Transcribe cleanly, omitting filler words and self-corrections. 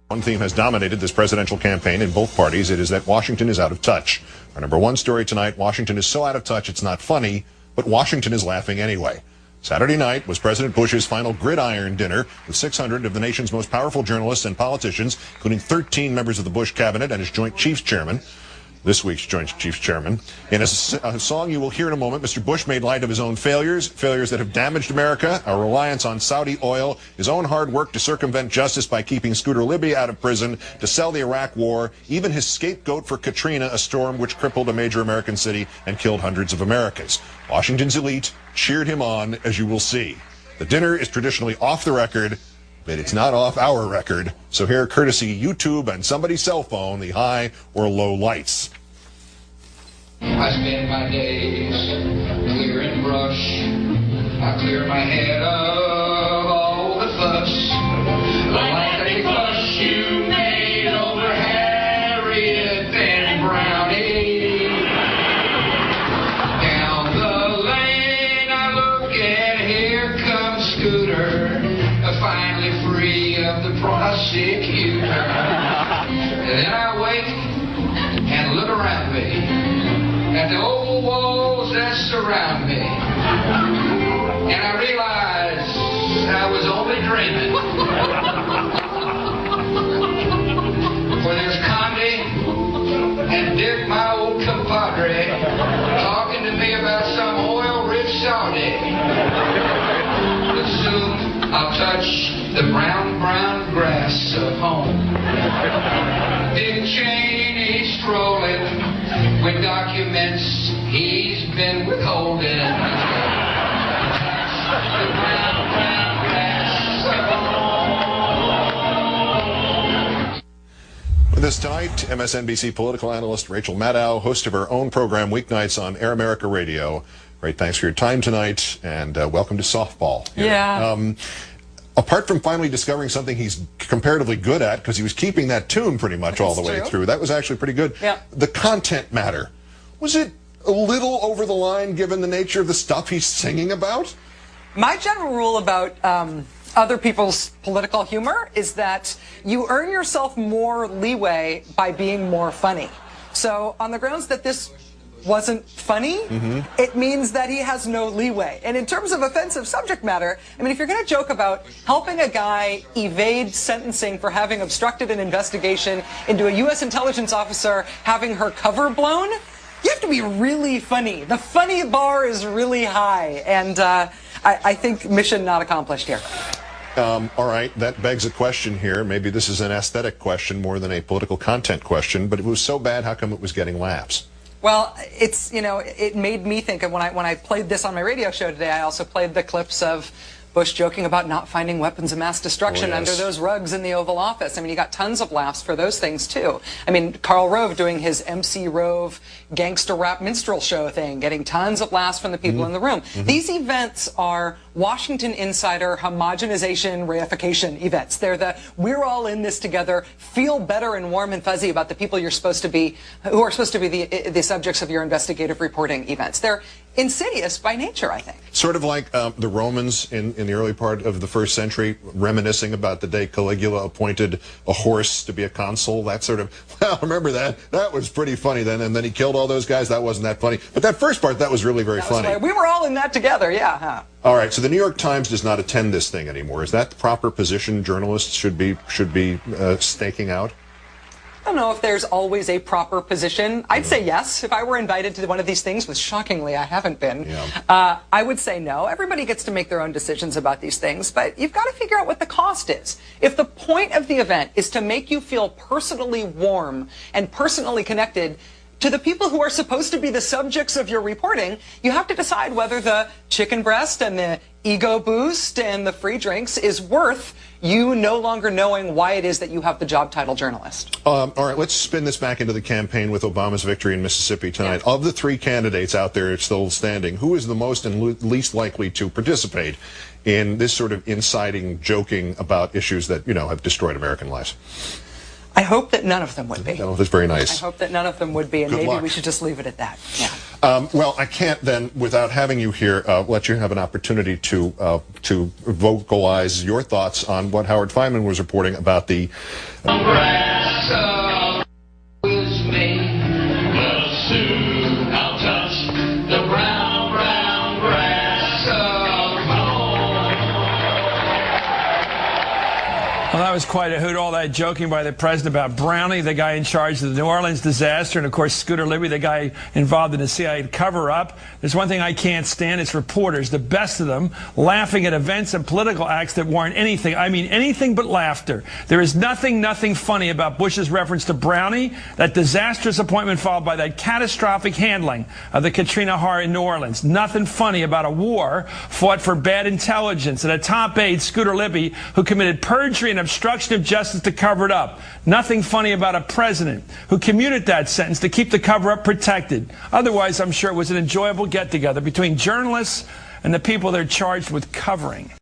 One theme has dominated this presidential campaign in both parties. It is that Washington is out of touch. Our number one story tonight, Washington is so out of touch it's not funny, but Washington is laughing anyway. Saturday night was President Bush's final gridiron dinner with 600 of the nation's most powerful journalists and politicians, including 13 members of the Bush cabinet and his Joint Chiefs Chairman. This week's Joint Chiefs Chairman. In a song you will hear in a moment, Mr. Bush made light of his own failures that have damaged America, our reliance on Saudi oil, his own hard work to circumvent justice by keeping Scooter Libby out of prison, to sell the Iraq war, even his scapegoat for Katrina, a storm which crippled a major American city and killed hundreds of Americans. Washington's elite cheered him on, as you will see. The dinner is traditionally off the record, but it's not off our record. So here, courtesy YouTube and somebody's cell phone, the high or low lights. I spend my days clearing brush. I clear my head of all the fuss. Like the fuss you made over Harriet and Brownie. Down the lane I look and here comes Scooter, finally free of the prosecutor. And then I wake and look around me at the old walls that surround me, and I realized I was only dreaming. For there's Condi and Dick, my old compadre, talking to me about some oil-rich Saudi. But soon I'll touch the brown, brown grass of home. Dick Cheney strolling with documents he's been withholding. The brown, brown grass of home. With us tonight, MSNBC political analyst Rachel Maddow, host of her own program weeknights on Air America Radio. Great, thanks for your time tonight, and welcome to softball. Here. Yeah. Apart from finally discovering something he's comparatively good at, because he was keeping that tune pretty much all the way through. That was actually pretty good. Yeah. The content matter. Was it a little over the line given the nature of the stuff he's singing about? My general rule about other people's political humor is that you earn yourself more leeway by being more funny. So on the grounds that this wasn't funny, it means that he has no leeway. And in terms of offensive subject matter, I mean, if you're going to joke about helping a guy evade sentencing for having obstructed an investigation into a U.S. intelligence officer having her cover blown, you have to be really funny. The funny bar is really high, and I think mission not accomplished here. All right, that begs a question here. Maybe this is an aesthetic question more than a political content question, but it was so bad, how come it was getting laughs? Well, it's, you know, it made me think of when I played this on my radio show today, I also played the clips of Bush joking about not finding weapons of mass destruction under those rugs in the Oval Office. I mean, you got tons of laughs for those things, too. I mean, Karl Rove doing his MC Rove gangster rap minstrel show thing, getting tons of laughs from the people in the room. These events are Washington insider homogenization reification events. They're the we're all in this together, feel better and warm and fuzzy about the people you're supposed to be, who are supposed to be the subjects of your investigative reporting events. They're insidious by nature, I think. Sort of like the Romans in the early part of the first century, reminiscing about the day Caligula appointed a horse to be a consul. That sort of, well, remember that? That was pretty funny then, and then he killed all those guys. That wasn't that funny. But that first part, that was really very funny. Right. We were all in that together, yeah. Huh. All right, so the New York Times does not attend this thing anymore. Is that the proper position journalists should be staking out? I don't know if there's always a proper position. I'd say yes. If I were invited to one of these things, which shockingly I haven't been, I would say no. Everybody gets to make their own decisions about these things, but you've got to figure out what the cost is. If the point of the event is to make you feel personally warm and personally connected to the people who are supposed to be the subjects of your reporting, you have to decide whether the chicken breast and the ego boost and the free drinks is worth you no longer knowing why it is that you have the job title journalist. All right, let's spin this back into the campaign with Obama's victory in Mississippi tonight. Of the three candidates out there still standing, who is the most and least likely to participate in this sort of inciting, joking about issues that, you know, have destroyed American lives? I hope that none of them would be. No, that's very nice. I hope that none of them would be, and Good maybe luck. we should just leave it at that. Yeah. Well, I can't then, without having you here, let you have an opportunity to vocalize your thoughts on what Howard Fineman was reporting about the... Well, that was quite a hoot, all that joking by the president about Brownie, the guy in charge of the New Orleans disaster, and, of course, Scooter Libby, the guy involved in the CIA cover-up. There's one thing I can't stand. It's reporters, the best of them, laughing at events and political acts that warrant anything. I mean, anything but laughter. There is nothing funny about Bush's reference to Brownie, that disastrous appointment followed by that catastrophic handling of the Katrina horror in New Orleans. Nothing funny about a war fought for bad intelligence and a top aide, Scooter Libby, who committed perjury and obstruction of justice to cover it up. Nothing funny about a president who commuted that sentence to keep the cover-up protected. Otherwise, I'm sure it was an enjoyable get-together between journalists and the people they're charged with covering.